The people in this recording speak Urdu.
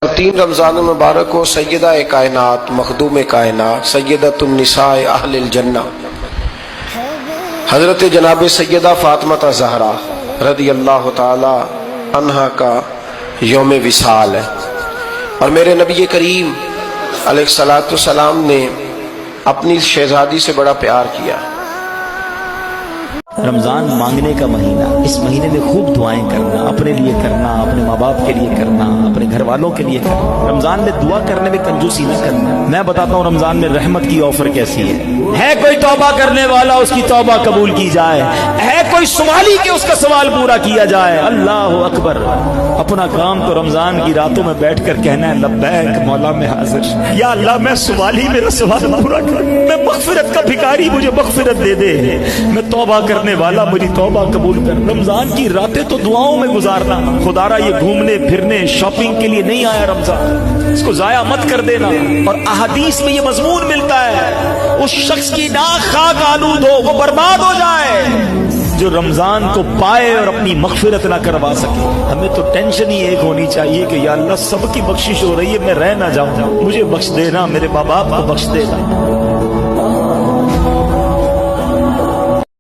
تین رمضان المبارک کو سیدہ کائنات مخدوم کائنات سیدۃ النساء اہل الجنہ حضرت جناب سیدہ فاطمہ زہرا رضی اللہ تعالی عنہا کا یوم وصال ہے، اور میرے نبی کریم علیہ الصلوۃ والسلام نے اپنی شہزادی سے بڑا پیار کیا۔ رمضان مانگنے کا مہینہ، اس مہینے میں خوب دعائیں کرنا، اپنے لیے کرنا، اپنے ماں باپ کے لیے کرنا، اپنے گھر والوں کے لیے کرنا۔ رمضان میں دعا کرنے میں کنجوسی نہ کرنا۔ میں بتاتا ہوں رمضان میں رحمت کی آفر کیسی ہے کوئی توبہ کرنے والا اس کی توبہ قبول کی جائے، ہے کوئی سوالی کہ اس کا سوال پورا کیا جائے۔ اللہ اکبر۔ اپنا کام تو رمضان کی راتوں میں بیٹھ کر کہنا ہے لبیک مولا میں حاضر، یا اللہ میں سوالی میرا سوال پورا کر، میں مغفرت کا بھکاری، مجھے مغفرت دے دے، میں توبہ کرنے والا مجھے توبہ قبول کر۔ رمضان کی راتیں تو دعاؤں میں گزارنا۔ خدا را یہ گھومنے پھرنے شاپنگ کے لیے نہیں آیا رمضان، اس کو ضائع مت کر دینا۔ اور احادیث میں یہ مضمون ملتا ہے اس شخص کی ناک خاک آلود ہو، وہ برباد ہو جائے جو رمضان کو پائے اور اپنی مغفرت نہ کروا سکے۔ ہمیں تو ٹینشن ہی ایک ہونی چاہیے کہ یا اللہ سب کی بخشش ہو رہی ہے، میں رہ نہ جاؤں، مجھے بخش دینا، میرے ماں باپ کو بخش دینا۔